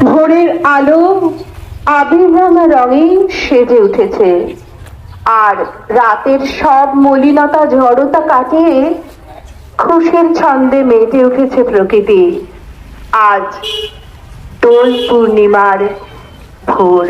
ভোরের আলো আবির রাঙা রঙে সেজে উঠেছে, আর রাতের সব মলিনতা ঝড়তা কাটিয়ে খুশির ছন্দে মেতে উঠেছে প্রকৃতি। আজ দোল পূর্ণিমার ভোর।